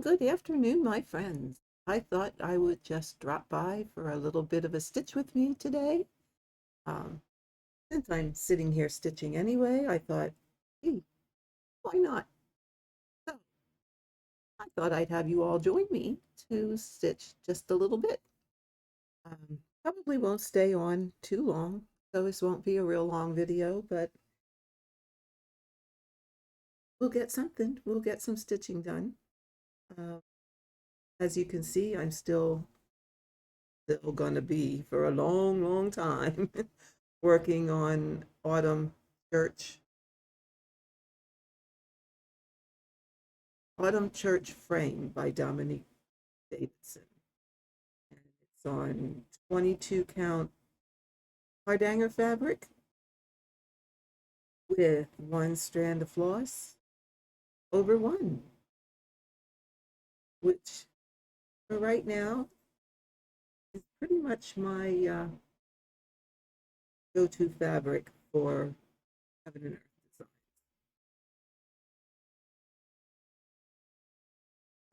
Good afternoon, my friends. I thought I would just drop by for a little bit of a stitch with me today. Um, since I'm sitting here stitching anyway, I thought, hey, why not? So I thought I'd have you all join me to stitch just a little bit. Probably won't stay on too long, so this won't be a real long video, but we'll get something. We'll get some stitching done. Uh, as you can see, I'm still going to be for a long, long time working on Autumn Church Frame by Dominique Davidson. And it's on 22 count hardanger fabric with one strand of floss over one, which for right now is pretty much my go-to fabric for heaven and earth design.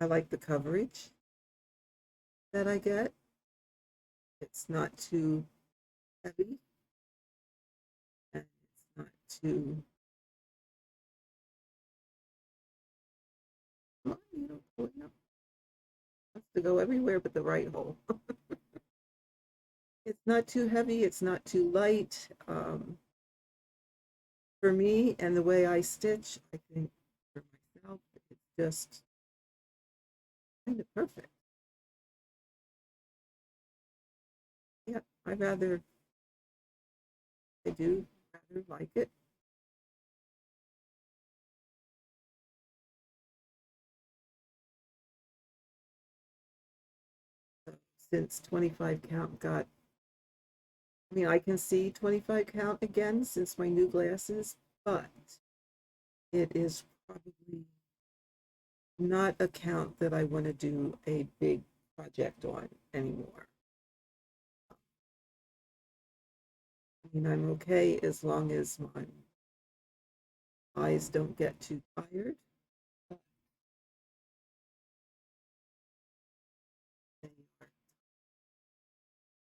I like the coverage that I get. It's not too heavy and it's not too, come on, you know, pull it up. It has to go everywhere but the right hole. It's not too heavy, it's not too light. For me and the way I stitch, I think for myself, it's just kind of perfect. Yeah, I do rather like it. So since 25 count I mean, I can see 25 count again since my new glasses, but it is probably not a count that I want to do a big project on anymore. I mean, I'm okay as long as my eyes don't get too tired. But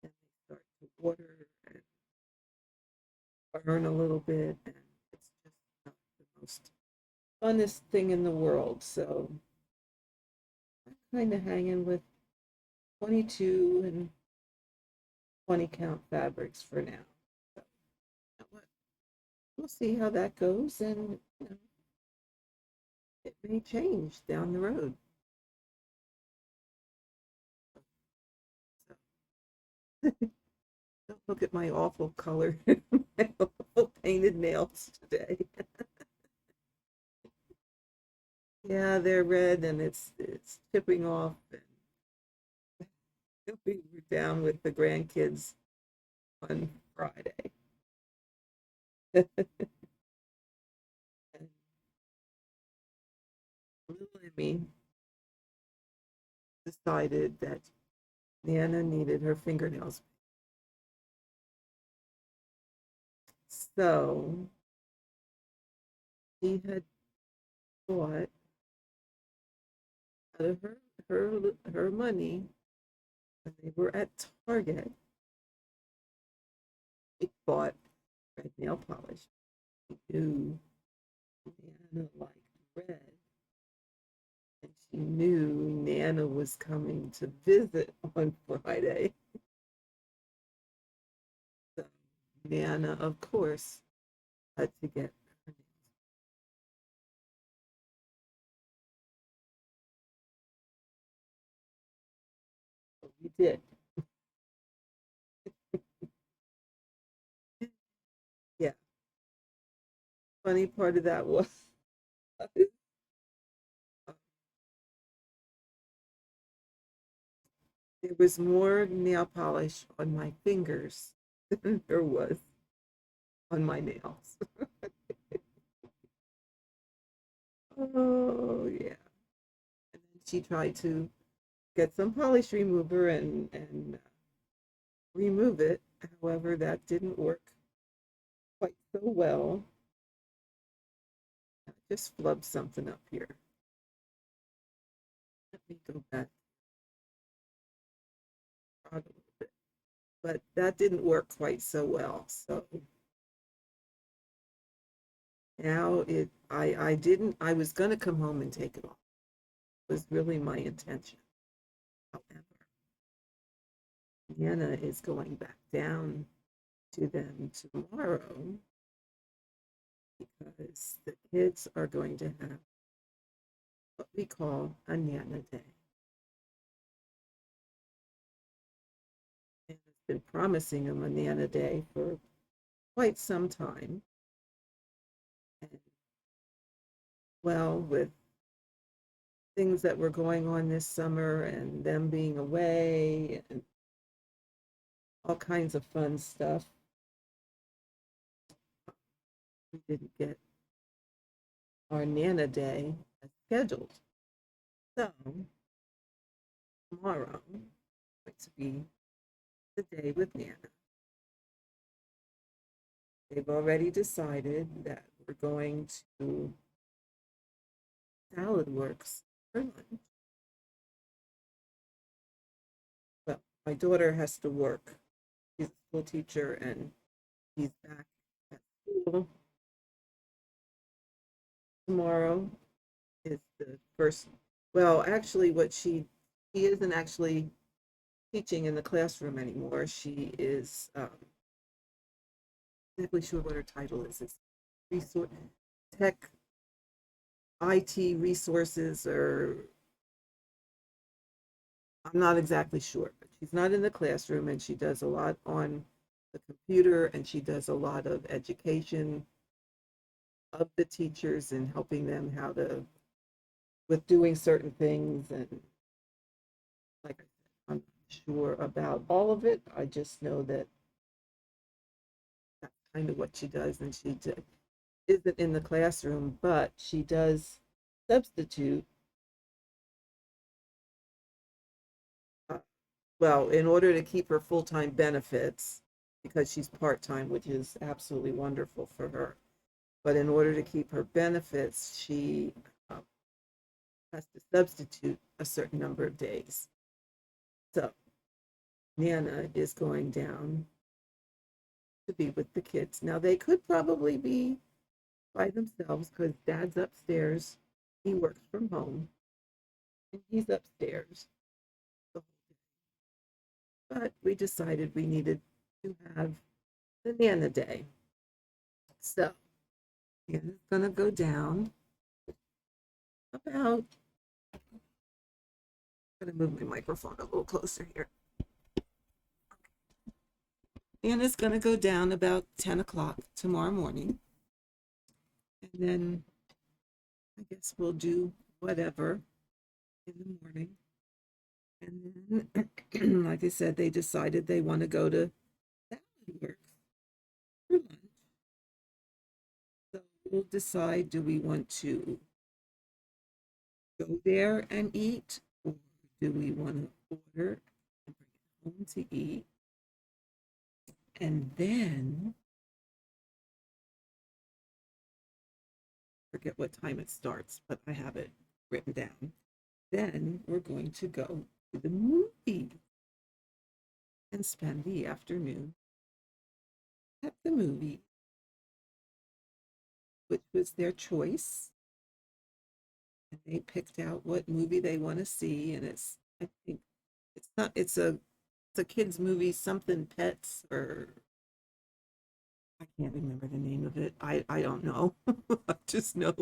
they start to water and burn a little bit, and it's just not the most funnest thing in the world. So I'm kind of hanging with 22 and 20 count fabrics for now. So we'll see how that goes, and it may change down the road. So, don't look at my awful color, my awful painted nails today. Yeah, they're red and it's chipping off. And we were down with the grandkids on Friday. And little Emmy decided that Nana needed her fingernails. So she had bought out of her money when they were at Target. She bought red nail polish. She knew Nana liked red, and she knew Nana was coming to visit on Friday. So Nana, of course, had to get her nails. So we did. Yeah. Funny part of that was there was more nail polish on my fingers than there was on my nails. Oh yeah. And then she tried to get some polish remover and remove it. However, that didn't work quite so well. I just flubbed something up here. me go back a little bit. But that didn't work quite so well. So now I didn't, I was going to come home and take it off. It was really my intention. However, Nana is going back down to them tomorrow because the kids are going to have what we call a Nana Day. And I've been promising them a Nana Day for quite some time. And well, with things that were going on this summer and them being away and all kinds of fun stuff, we didn't get our Nana Day as scheduled. So tomorrow is going to be the day with Nana. They've already decided that we're going to Salad Works for lunch. Well, my daughter has to work. She's a school teacher and he's back at school tomorrow. Is the first, well, actually, she isn't actually teaching in the classroom anymore. She is, not exactly sure what her title is. It's resource, tech, IT resources, or I'm not exactly sure, but she's not in the classroom and she does a lot on the computer and she does a lot of education of the teachers and helping them how to with doing certain things. And like I said, I'm not sure about all of it. I just know that that's kind of what she does, and isn't in the classroom, but she does substitute. Uh, well, in order to keep her full time benefits, because she's part time, which is absolutely wonderful for her. But in order to keep her benefits, she uh, has to substitute a certain number of days. So Nana is going down to be with the kids. Now, they could probably be by themselves because dad's upstairs. He works from home and he's upstairs. But we decided we needed to have the Nana Day. So Nana's going to go down about, I'm going to move my microphone a little closer here. Nana's going to go down about 10 o'clock tomorrow morning. And then I guess we'll do whatever in the morning. And then, like I said, they decided they want to go to Salad Works for lunch. So we'll decide, do we want to go there and eat, or do we want to order and bring it home to eat? And then, forget what time it starts, but I have it written down. Then we're going to go to the movie and spend the afternoon at the movie, which was their choice. And they picked out what movie they want to see, and I think it's not it's a kids movie, something pets, or I can't remember the name of it. I don't know. I just know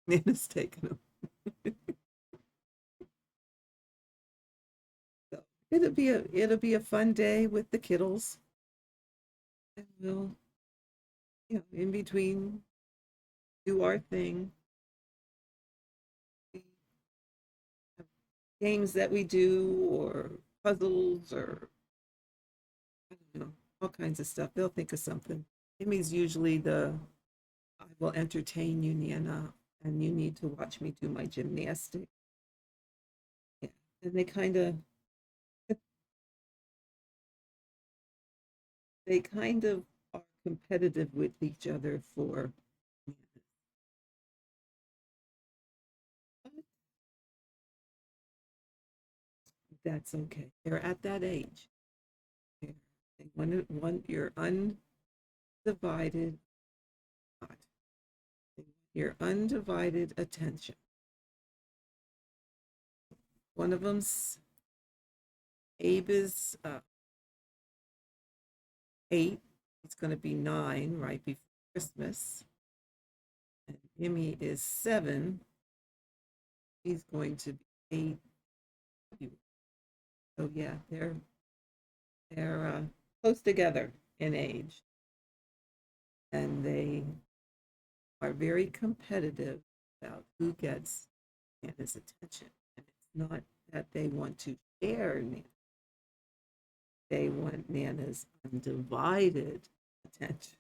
Nana's taking them. So it'll be a fun day with the kiddos, and we'll in between do our thing. We have games that we do, or puzzles, or I don't know, all kinds of stuff. They'll think of something. It means usually the I will entertain you, Nana, and you need to watch me do my gymnastics. Yeah. And they kind of are competitive with each other for That's okay. They're at that age. They want your undivided, your undivided attention. One of them's Abe is 8. He's going to be 9 right before Christmas. And Emmy is 7. He's going to be 8. So yeah, they're close together in age, and they are very competitive about who gets Nana's attention. And it's not that they want to share Nana; they want Nana's undivided attention.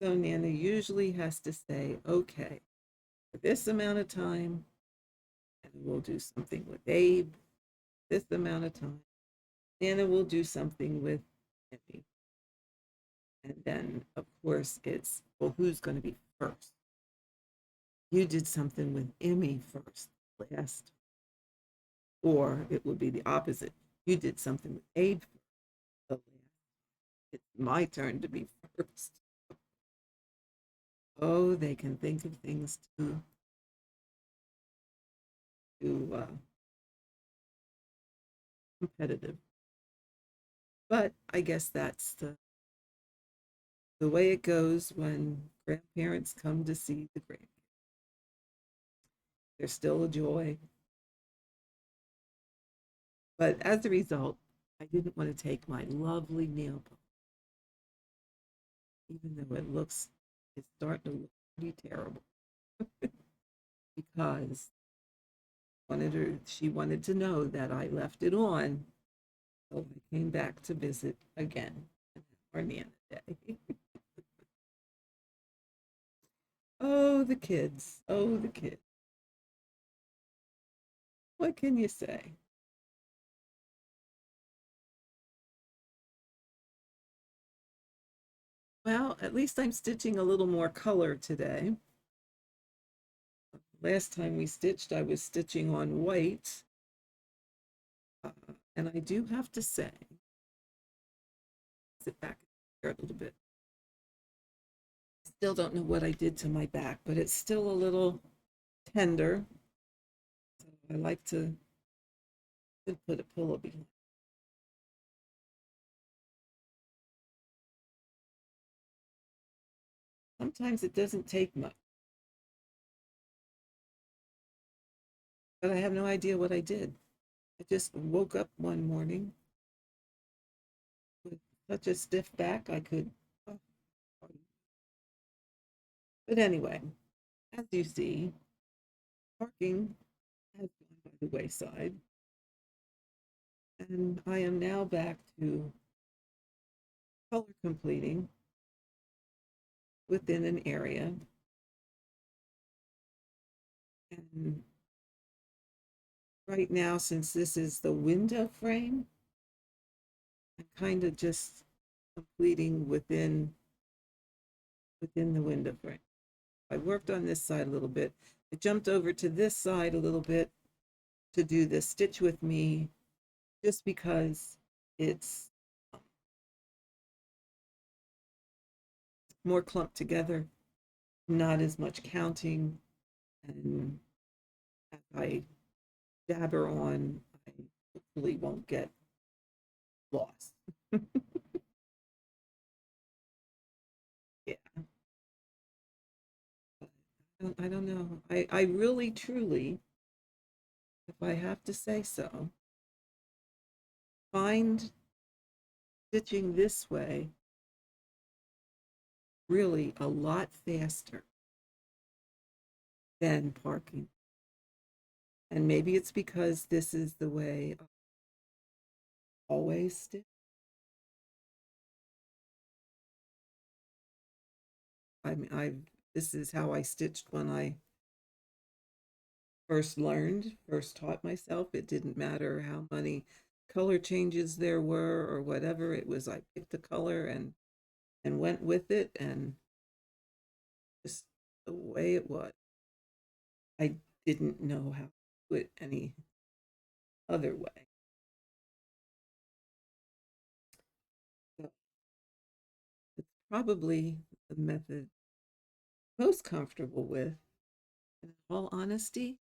So Nana usually has to say, "Okay, for this amount of time, and we'll do something with Abe. This amount of time, Nana will do something with Emmy." And then, of course, it's, well, who's going to be first? You did something with Emmy first, last. Or it would be the opposite. You did something with Abe first, last. It's my turn to be first. Oh, they can think of things too competitive. But I guess that's the way it goes when grandparents come to see the grandkids. They're still a joy. But as a result, I didn't want to take my lovely nail polish, even though it's starting to look pretty terrible, because she wanted to know that I left it on. So I came back to visit again for Nana Day. Oh, the kids. Oh, the kids. What can you say? Well, at least I'm stitching a little more color today. Last time we stitched, I was stitching on white. And I do have to say, sit back here a little bit. Still don't know what I did to my back, but it's still a little tender. So I like to put a pillow behind. Sometimes it doesn't take much, but I have no idea what I did. I just woke up one morning with such a stiff back I could. Oh, but anyway, as you see, parking has gone by the wayside, and I am now back to color completing within an area. And right now, since this is the window frame, I'm kind of just completing within the window frame. I worked on this side a little bit. I jumped over to this side a little bit to do the stitch with me, just because it's more clumped together, not as much counting, and as I dabber on, I hopefully won't get lost. Yeah, but I don't know. I really, truly, if I have to say so, find stitching this way really a lot faster than parking. And maybe it's because this is the way I always stitch. I mean, this is how I stitched when I first taught myself. It didn't matter how many color changes there were or whatever. It was, I picked a color and went with it, and just the way it was. I didn't know how to put any other way. So it's probably the method I'm most comfortable with. And in all honesty,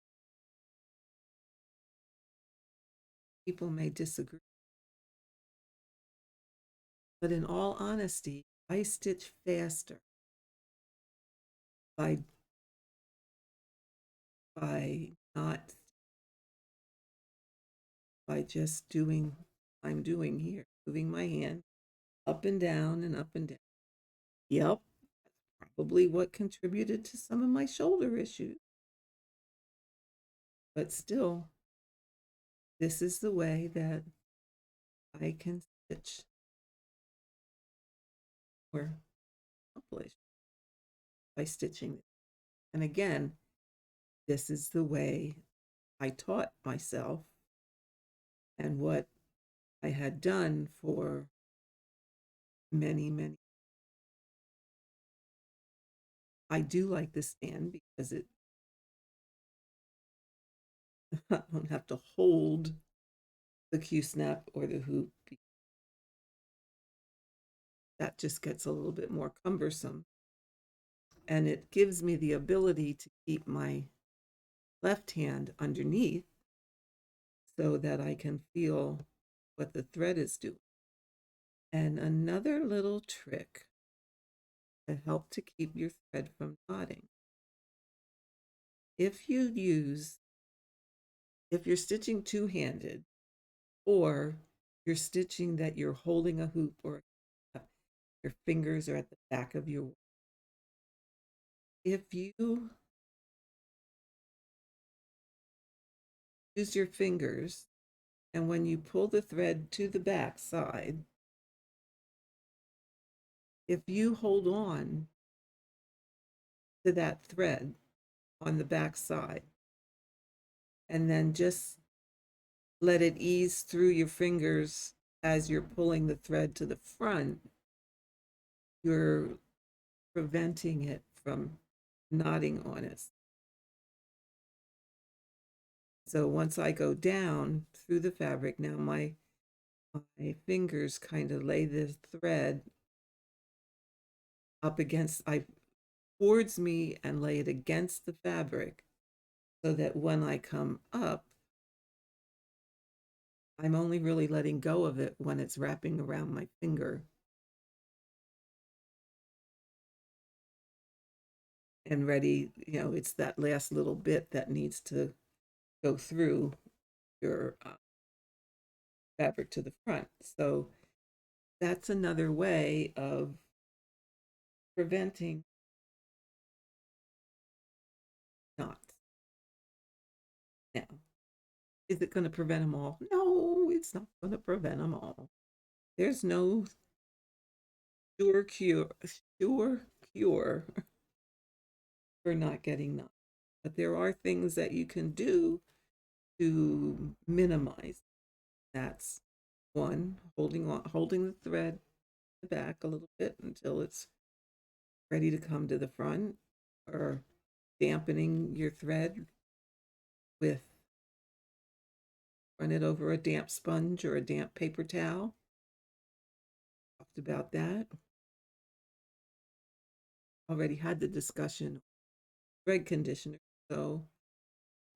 people may disagree, but in all honesty, I stitch faster by not by just doing I'm doing here, moving my hand up and down and up and down. Yep, probably what contributed to some of my shoulder issues. But still, this is the way that I can stitch or accomplish by stitching. And again, this is the way I taught myself and what I had done for many, many. I do like the stand because I don't have to hold the Q snap or the hoop. That just gets a little bit more cumbersome. And it gives me the ability to keep my left hand underneath so that I can feel what the thread is doing. And another little trick to help to keep your thread from knotting. If you use, if you're stitching two-handed, or you're stitching that you're holding a hoop or your fingers are at the back of your, if you use your fingers and when you pull the thread to the back side, if you hold on to that thread on the back side and then just let it ease through your fingers as you're pulling the thread to the front, you're preventing it from knotting on it. So once I go down through the fabric, now my fingers kind of lay the thread up against, I towards me and lay it against the fabric so that when I come up, I'm only really letting go of it when it's wrapping around my finger. And ready, it's that last little bit that needs to go through your fabric to the front. So that's another way of preventing knots. Now, is it going to prevent them all? No, it's not going to prevent them all. There's no sure cure for not getting knots. But there are things that you can do to minimize. That's one, holding the thread back a little bit until it's ready to come to the front, or dampening your thread with run it over a damp sponge or a damp paper towel. Talked about that. Already had the discussion thread conditioner, so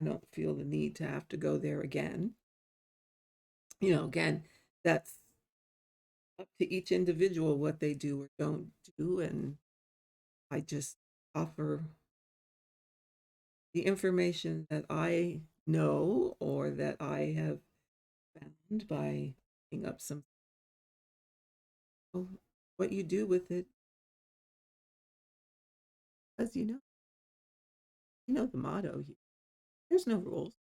I don't feel the need to have to go there again. Again, that's up to each individual what they do or don't do, and I just offer the information that I know or that I have found by looking up some. What you do with it, as you know the motto here. There's no rules.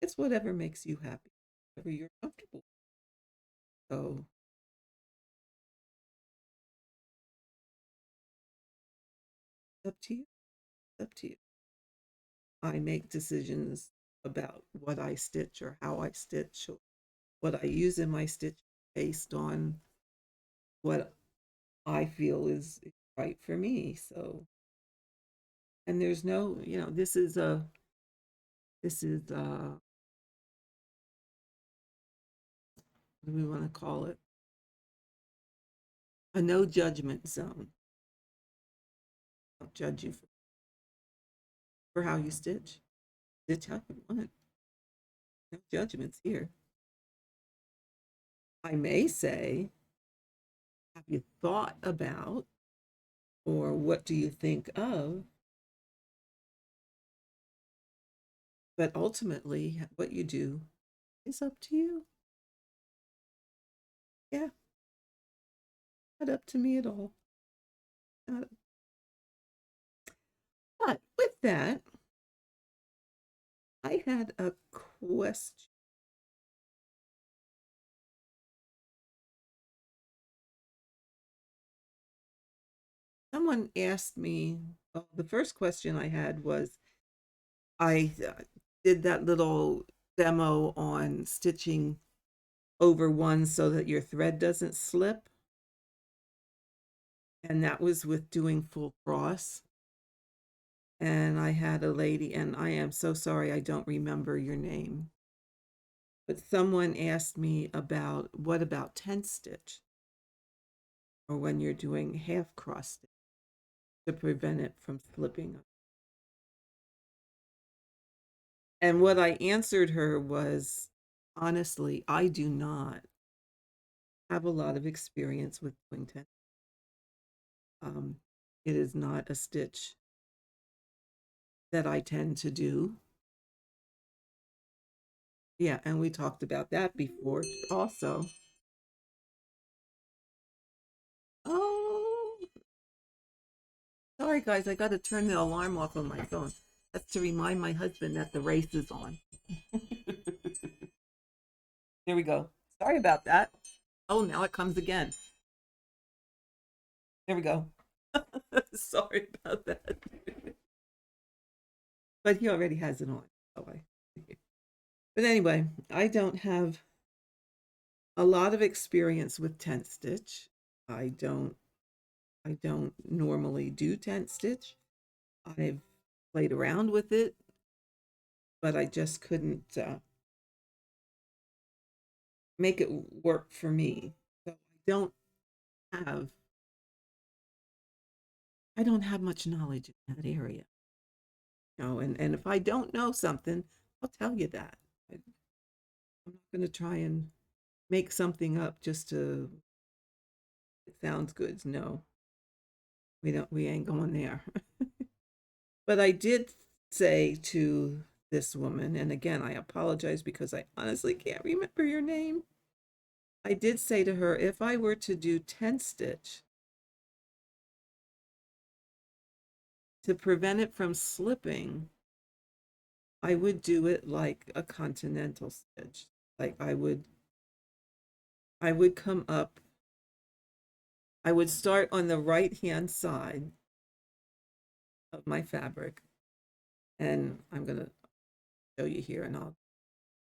It's whatever makes you happy, whatever you're comfortable with. So it's up to you. It's up to you. I make decisions about what I stitch or how I stitch or what I use in my stitch based on what I feel is right for me. So, and there's no, this is what do we want to call it? A no judgment zone. I'll judge you for how you stitch. Stitch how you want. No judgments here. I may say, have you thought about, or what do you think of? But ultimately, what you do is up to you. Yeah, not up to me at all. Not, but with that, I had a question. Someone asked me, well, the first question I had was, I did that little demo on stitching over one so that your thread doesn't slip. And that was with doing full cross. And I had a lady, and I am so sorry I don't remember your name, but someone asked me about, what about 10 stitch, or when you're doing half cross stitch to prevent it from slipping. And what I answered her was, honestly, I do not have a lot of experience with doing 10. It is not a stitch that I tend to do. Yeah, and we talked about that before also. Oh, sorry guys, I got to turn the alarm off on my phone. That's to remind my husband that the race is on. There we go. Sorry about that. Oh, now it comes again. There we go. Sorry about that. But he already has it on. Oh, but anyway, I don't have a lot of experience with tent stitch. I don't normally do tent stitch. I've played around with it, but I just couldn't make it work for me. So have I don't have much knowledge in that area. You know, and if I don't know something, I'll tell you that. I'm not going to try and make something up just to it sounds good. No, we ain't going there. But I did say to this woman, and again, I apologize because I honestly can't remember your name. I did say to her, if I were to do 10 stitch to prevent it from slipping, I would do it like a continental stitch. Like I would come up, I would start on the right hand side of my fabric, and I'm going to show you here and I'll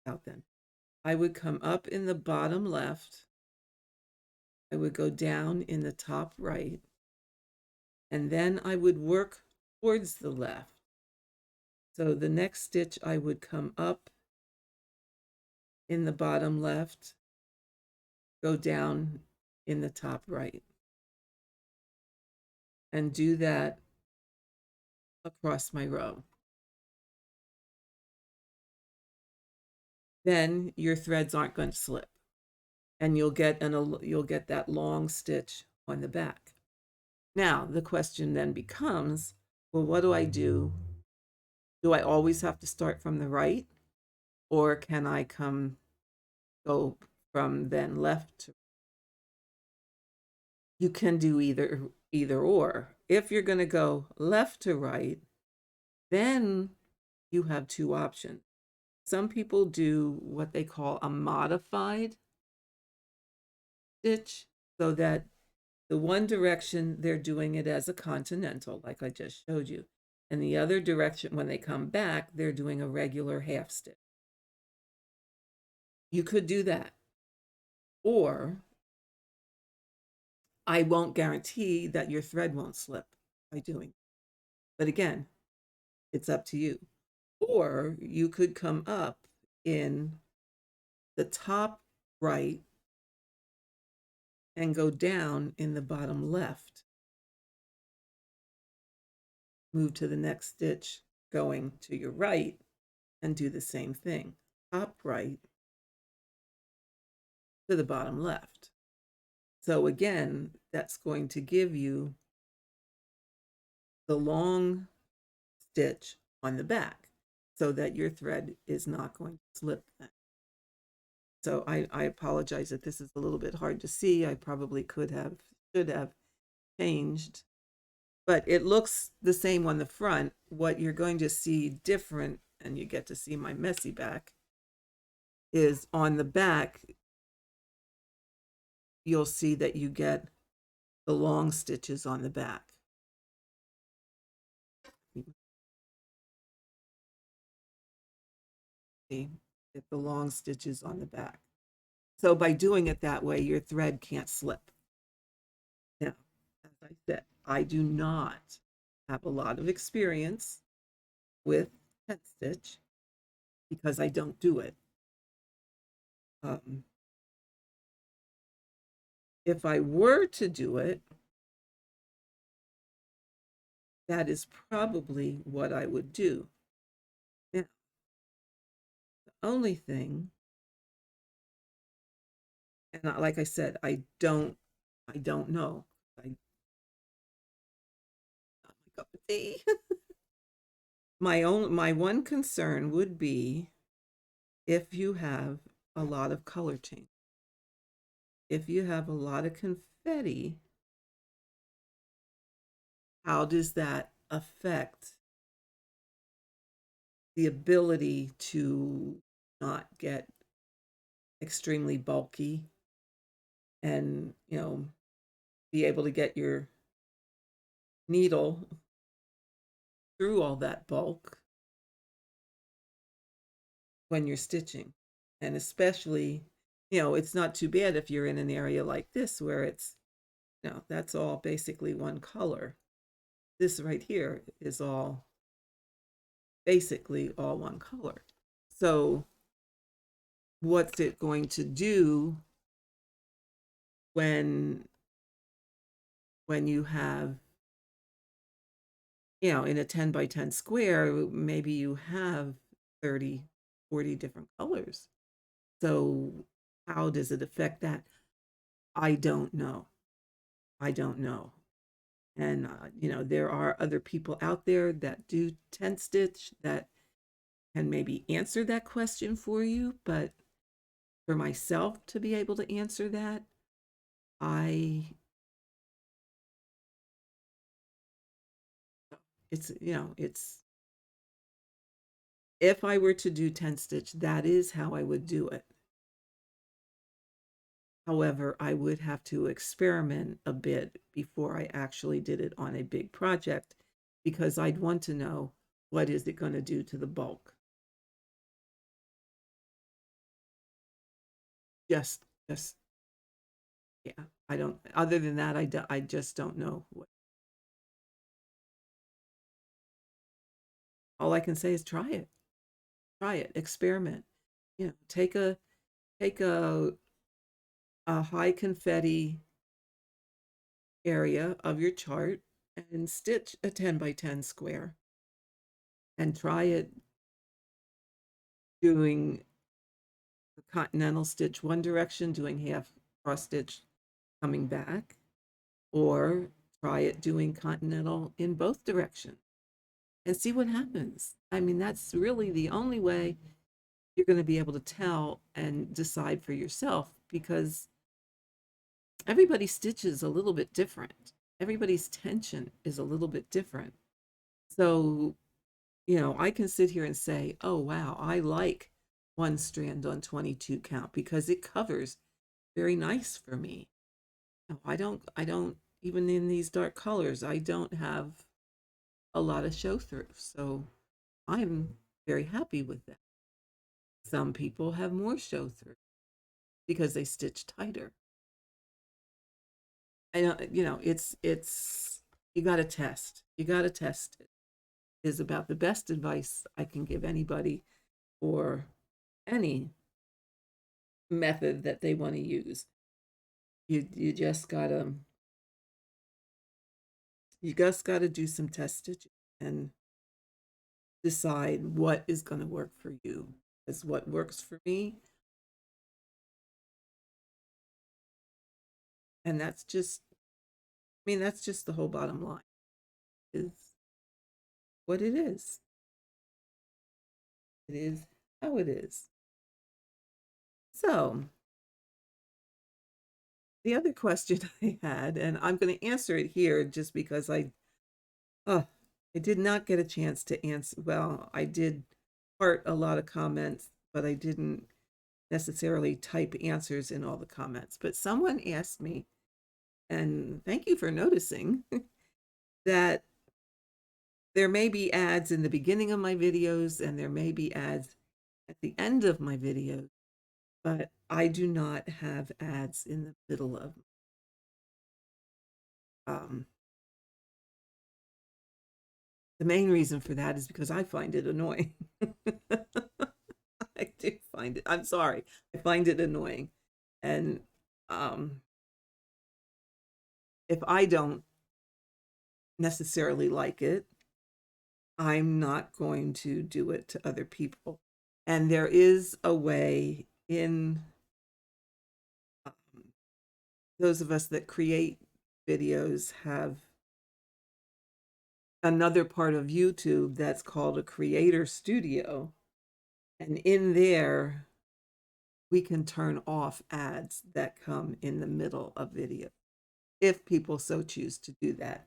out then. I would come up in the bottom left, I would go down in the top right, and then I would work towards the left. So the next stitch I would come up in the bottom left, go down in the top right, and do that across my row. Then your threads aren't going to slip, and you'll get that long stitch on the back. Now the question then becomes, well, what do I do? Do I always have to start from the right, or can I go from then left to? You can do either or. If you're going to go left to right, then you have two options. Some people do what they call a modified stitch, so that the one direction they're doing it as a continental, like I just showed you, and the other direction, when they come back, they're doing a regular half stitch. You could do that. Or I won't guarantee that your thread won't slip by doing it. But again, it's up to you. Or you could come up in the top right and go down in the bottom left. Move to the next stitch going to your right and do the same thing. Top right to the bottom left. So again, that's going to give you the long stitch on the back so that your thread is not going to slip then. So I apologize that this is a little bit hard to see. I probably should have changed, but it looks the same on the front. What you're going to see different, and you get to see my messy back, is on the back, you'll see that you get the long stitches on the back. See, get the long stitches on the back. So by doing it that way, your thread can't slip. Now, as I said, I do not have a lot of experience with tent stitch because I don't do it. If I were to do it, that is probably what I would do. Now, the only thing, and like I said, I don't know. I not my cup of tea. My one concern would be if you have a lot of color change. If you have a lot of confetti, how does that affect the ability to not get extremely bulky and, be able to get your needle through all that bulk when you're stitching? And especially, it's not too bad if you're in an area like this where it's, that's all basically one color. This right here is all basically all one color. So what's it going to do when you have, in a 10 by 10 square, maybe you have 30, 40 different colors. So how does it affect that? I don't know. I don't know. And, there are other people out there that do tent stitch that can maybe answer that question for you. But for myself to be able to answer that, it's, if I were to do tent stitch, that is how I would do it. However, I would have to experiment a bit before I actually did it on a big project because I'd want to know what is it going to do to the bulk. Just yeah. I don't. Other than that, I just don't know. All I can say is try it, experiment. Take a high confetti area of your chart and stitch a 10 by 10 square and try it doing the continental stitch one direction, doing half cross stitch coming back, or try it doing continental in both directions and see what happens. I mean, that's really the only way you're going to be able to tell and decide for yourself because everybody's stitch is a little bit different. Everybody's tension is a little bit different. So, I can sit here and say, oh, wow, I like one strand on 22 count because it covers very nice for me. No, I don't, even in these dark colors, I don't have a lot of show through. So I'm very happy with that. Some people have more show through because they stitch tighter. I don't, it's, you got to test. You got to test it. Is about the best advice I can give anybody for any method that they want to use. You just gotta do some test stitching and decide what is going to work for you. Is what works for me, and that's just the whole bottom line. Is what it is. It is how it is. So the other question I had, and I'm going to answer it here just because oh, I did not get a chance to answer. Well, I did part a lot of comments, but I didn't necessarily type answers in all the comments. But someone asked me, and thank you for noticing, that there may be ads in the beginning of my videos and there may be ads at the end of my videos, but I do not have ads in the middle of um, the main reason for that is because I find it annoying. I do find it, I'm sorry, I find it annoying. And um, if I don't necessarily like it, I'm not going to do it to other people. And there is a way in um, those of us that create videos have another part of YouTube that's called a creator studio. And in there, we can turn off ads that come in the middle of video if people so choose to do that.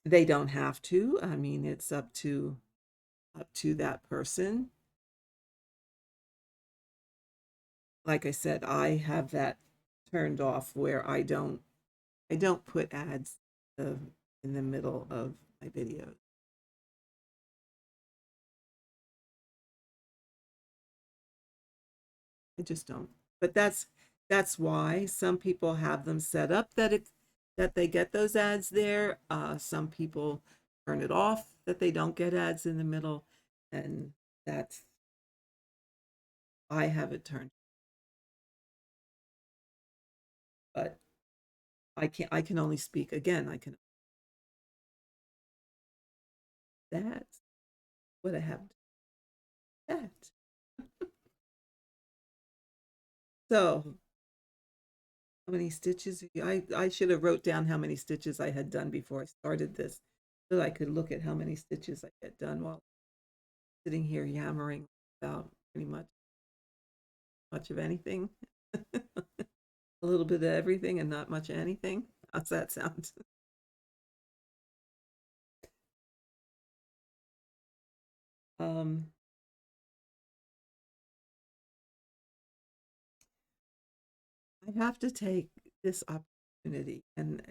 They don't have to. I mean, it's up to that person. Like I said, I have that turned off where I don't put ads uh, in the middle of my videos. I just don't. But that's why some people have them set up that they get those ads there. Some people turn it off that they don't get ads in the middle, and that's I have it turned. But I can only speak again. I can that's what I have that. So how many stitches? I should have wrote down how many stitches I had done before I started this, so that I could look at how many stitches I get done while sitting here yammering about pretty much of anything, a little bit of everything, and not much of anything. How's that sound? Um, I have to take this opportunity, and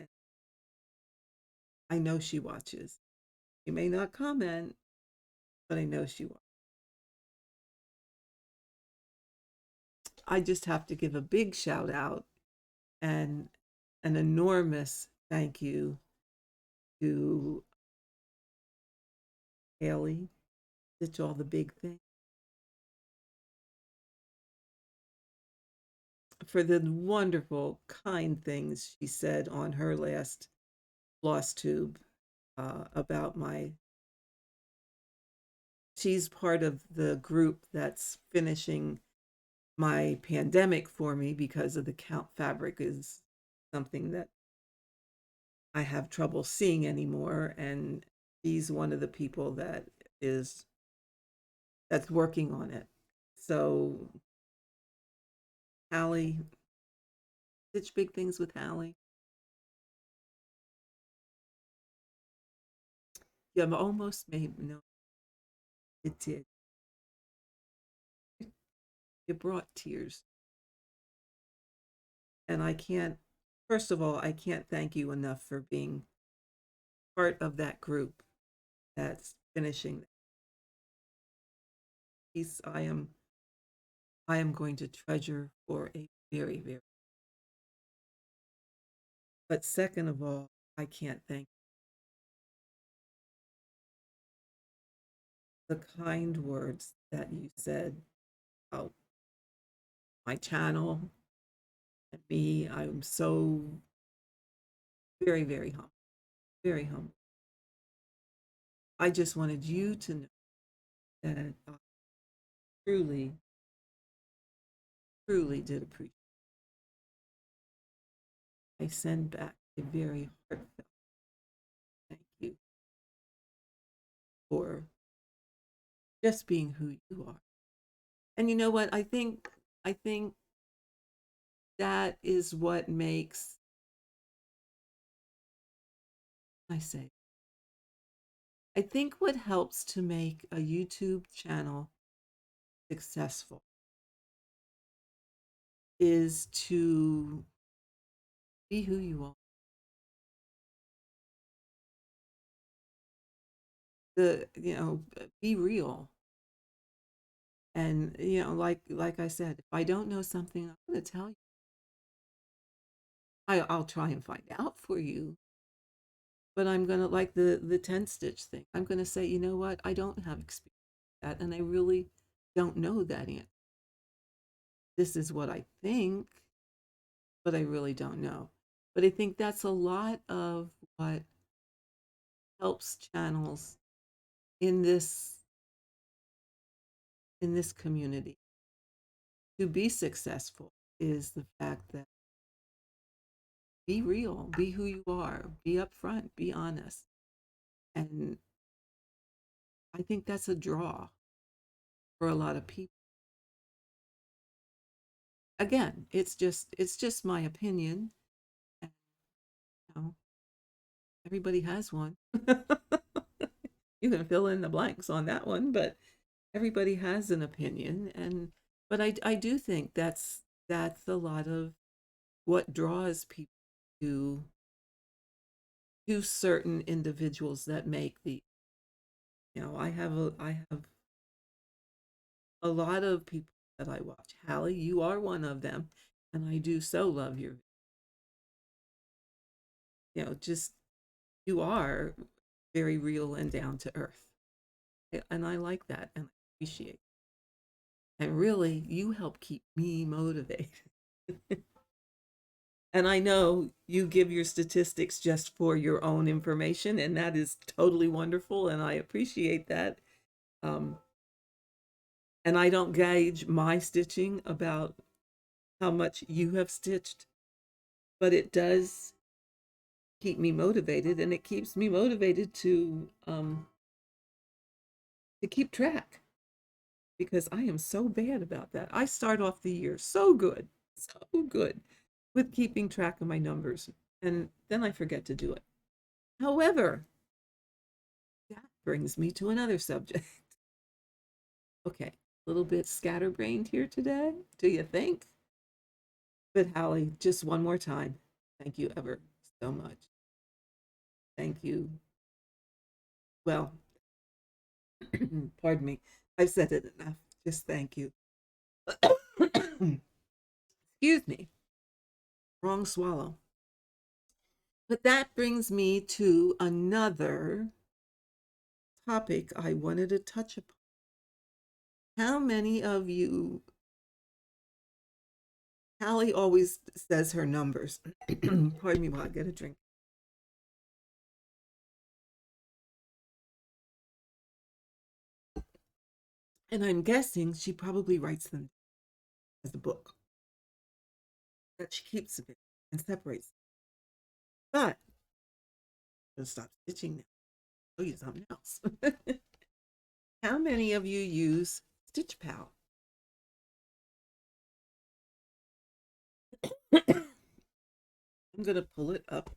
I know she watches. She may not comment, but I know she watches. I just have to give a big shout out and an enormous thank you to Haley, Stitch All the Big Things, for the wonderful, kind things she said on her last floss tube about my. She's part of the group that's finishing my pandemic for me because of the count fabric is something that I have trouble seeing anymore, and she's one of the people is that's working on it. So Hallie, Stitch Big Things with Hallie. You have almost made no, it did. You brought tears. And I can't, first of all, I can't thank you enough for being part of that group that's finishing the piece. I am going to treasure for a very, very, but second of all, I can't thank the kind words that you said about my channel, And me, I'm so very, very humble, very humble. I just wanted you to know that I truly, truly did appreciate. I send back a very heartfelt thank you for just being who you are. And you know what? I think that is what makes I say I think what helps to make a YouTube channel successful is to be who you are. Be real. And like I said, if I don't know something, I'm going to tell you. I'll try and find out for you, but I'm going to like the 10 stitch thing. I'm going to say, you know what? I don't have experience with that, and I really don't know that answer. This is what I think, but I really don't know. But I think that's a lot of what helps channels in this community to be successful is the fact that be real, be who you are, be upfront, be honest. And I think that's a draw for a lot of people. Again, it's just my opinion. And, you know, everybody has one. You can fill in the blanks on that one, but everybody has an opinion. And but I do think that's a lot of what draws people to certain individuals that make I have a lot of people that I watch. Hallie, you are one of them, and I do so love just you are very real and down to earth. And I like that and I appreciate it. And really, you help keep me motivated. And I know you give your statistics just for your own information, and that is totally wonderful, and I appreciate that. Um, and I don't gauge my stitching about how much you have stitched, but it does keep me motivated, and it keeps me motivated to keep track because I am so bad about that. I start off the year so good with keeping track of my numbers, and then I forget to do it. However, that brings me to another subject. Okay, a little bit scatterbrained here today, do you think? But Hallie, just one more time, thank you ever so much. Thank you. Well, pardon me. I've said it enough. Just thank you. Excuse me. Wrong swallow. But that brings me to another topic I wanted to touch upon. How many of you, Hallie always says her numbers. Pardon me while I get a drink. And I'm guessing she probably writes them as a book that she keeps a bit and separates them. But I'll stop stitching now. Show you something else. How many of you use Stitch Pal? I'm going to pull it up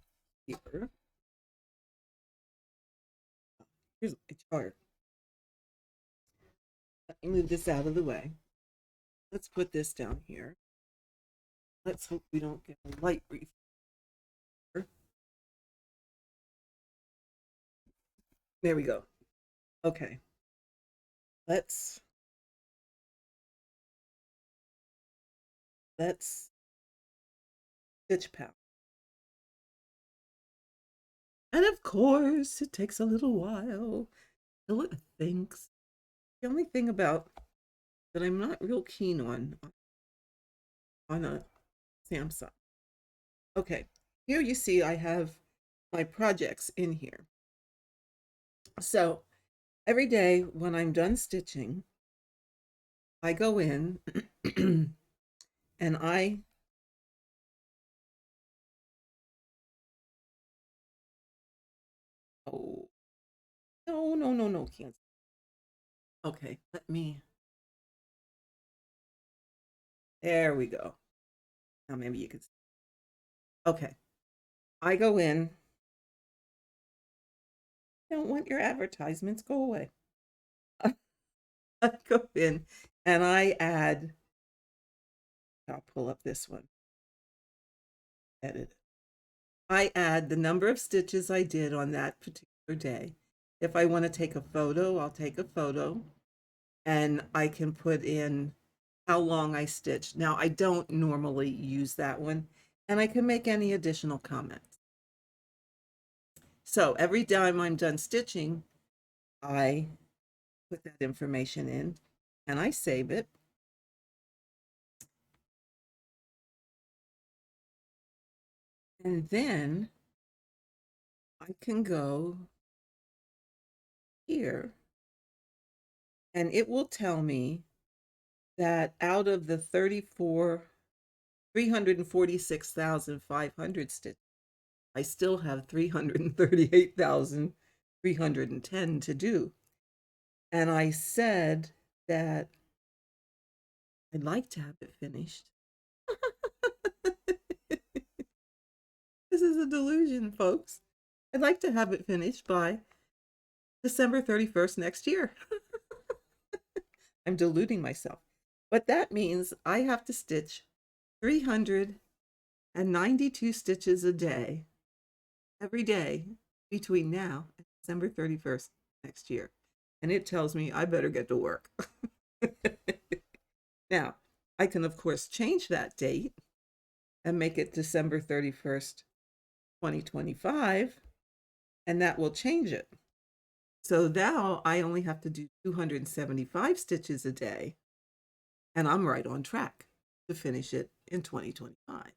here. Here's a chart. Let me move this out of the way. Let's put this down here. Let's hope we don't get a light brief. There we go. Okay. Let's Stitch Pal. And of course, it takes a little while till it thinks. The only thing about that I'm not real keen on a Samsung. Okay, here you see I have my projects in here. So every day when I'm done stitching, I go in and oh, no, no, no, no, can't. Okay, there we go. Now maybe you can, okay. I go in, don't want your advertisements, go away. I go in and I add, I'll pull up this one, edit. I add the number of stitches I did on that particular day. If I want to take a photo, I'll take a photo and I can put in how long I stitched. Now, I don't normally use that one, and I can make any additional comments. So every time I'm done stitching, I put that information in and I save it. And then I can go here and it will tell me that out of the 346,500 stitches, I still have 338,310 to do. And I said that I'd like to have it finished. This is a delusion, folks. I'd like to have it finished by December 31st next year. I'm deluding myself. But that means I have to stitch 392 stitches a day, every day between now and December 31st next year. And it tells me I better get to work. Now, I can, of course, change that date and make it December 31st, 2025, and that will change it. So now I only have to do 275 stitches a day, and I'm right on track to finish it in 2025.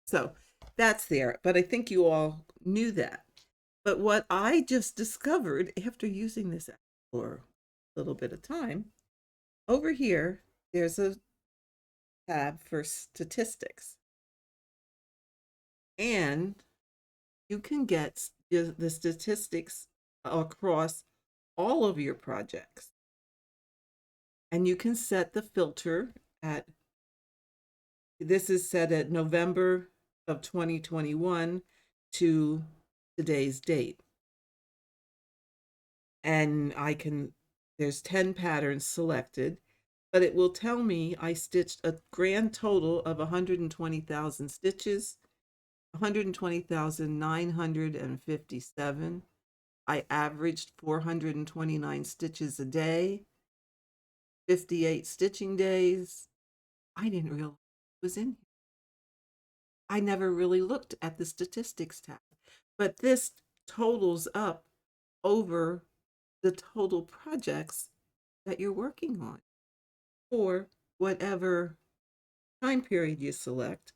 So that's there, but I think you all knew that. But what I just discovered after using this for a little bit of time, over here, there's a tab for statistics. And you can get the statistics across all of your projects. And you can set the filter at, this is set at November of 2021 to today's date. And there's 10 patterns selected, but it will tell me I stitched a grand total of 120,000 stitches, 120,957. I averaged 429 stitches a day, 58 stitching days. I didn't realize it was in here. I never really looked at the statistics tab, but this totals up over the total projects that you're working on for whatever time period you select.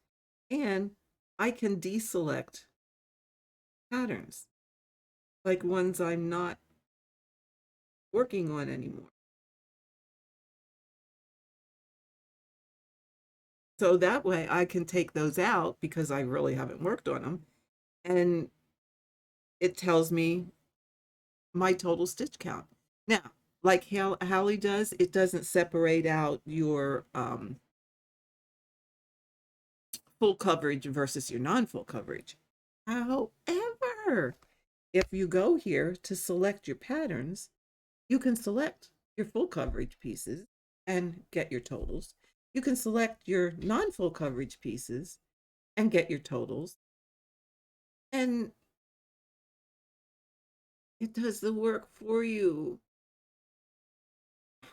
And I can deselect patterns, like ones I'm not working on anymore. So that way I can take those out because I really haven't worked on them. And it tells me my total stitch count. Now, like Hallie does, it doesn't separate out your full coverage versus your non-full coverage. However, if you go here to select your patterns, you can select your full coverage pieces and get your totals. You can select your non-full coverage pieces and get your totals. And it does the work for you.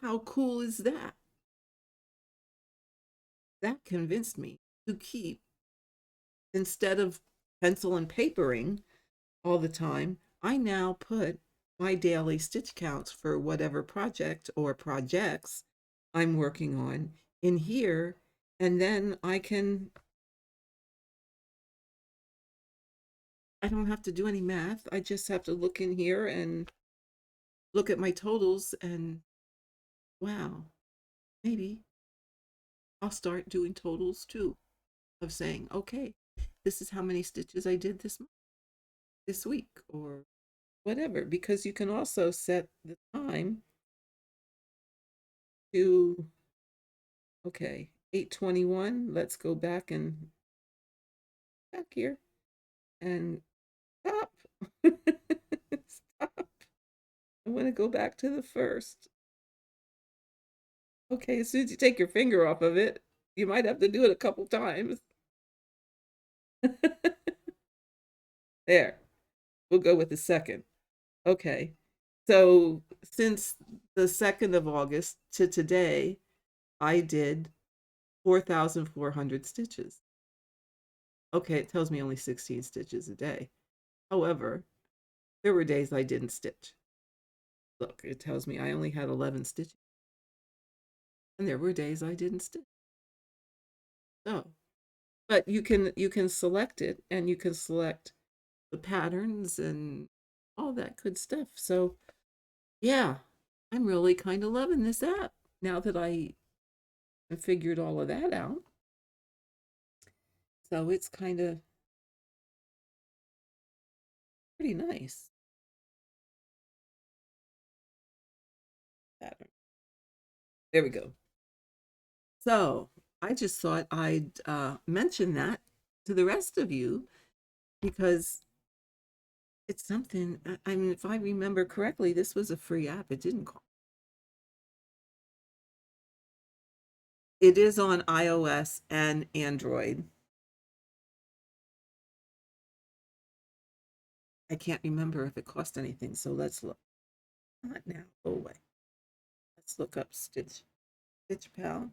How cool is that? That convinced me to keep, instead of pencil and papering all the time, I now put my daily stitch counts for whatever project or projects I'm working on in here, and then I can I don't have to do any math. I just have to look in here and look at my totals and wow, maybe I'll start doing totals too of saying, okay, this is how many stitches I did this week or whatever, because you can also set the time to, okay, 8:21. Let's go back and back here and stop. Stop. I want to go back to the first. Okay, as soon as you take your finger off of it, you might have to do it a couple times. There, we'll go with the second. Okay, so since the 2nd of August to today, I did 4,400 stitches. Okay, it tells me only 16 stitches a day. However, there were days I didn't stitch. Look, it tells me I only had 11 stitches. And there were days I didn't stitch. So, but you can select it and you can select the patterns and all that good stuff. So, yeah, I'm really kind of loving this app now that I have figured all of that out. So, it's kind of pretty nice. Pattern. There we go. So, I just thought I'd mention that to the rest of you because it's something. I mean, if I remember correctly, this was a free app. It didn't cost. It is on iOS and Android. I can't remember if it cost anything, so let's look. Not now. Go away. Let's look up Stitch Pal.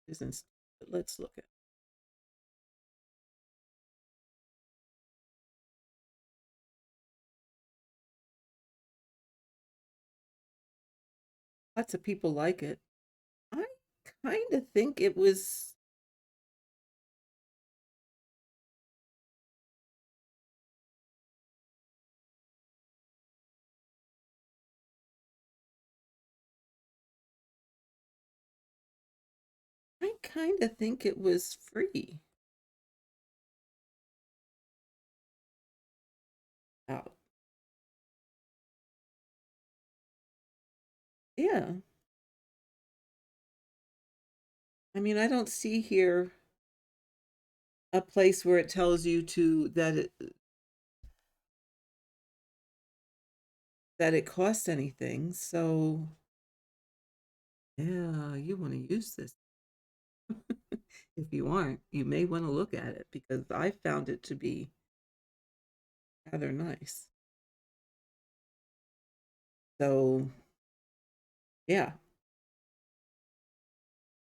Isn't let's look at lots of people like it. I kind of think it was I kind of think it was free. Out. Yeah. I mean, I don't see here a place where it tells you to that it costs anything. So, yeah, you want to use this. If you aren't, you may want to look at it because I found it to be rather nice. So, yeah,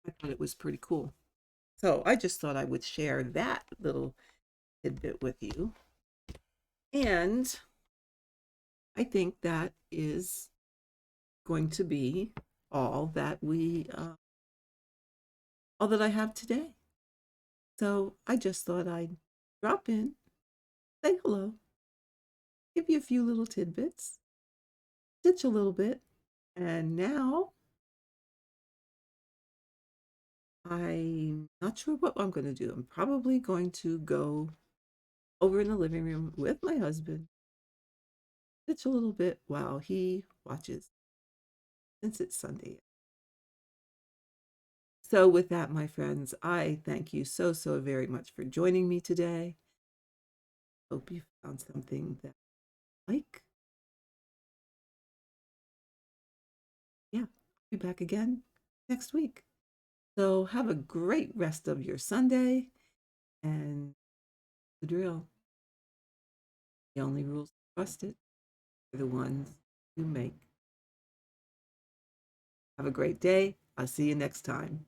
I thought it was pretty cool. So, I just thought I would share that little tidbit with you. And I think that is going to be all that I have today. So, I just thought I'd drop in, say hello, give you a few little tidbits, stitch a little bit, and now I'm not sure what I'm going to do. I'm probably going to go over in the living room with my husband, stitch a little bit while he watches, since it's Sunday. So, with that, my friends, I thank you so, so very much for joining me today. Hope you found something that you like. Yeah, I'll be back again next week. So, have a great rest of your Sunday and the drill. The only rules trusted are the ones you make. Have a great day. I'll see you next time.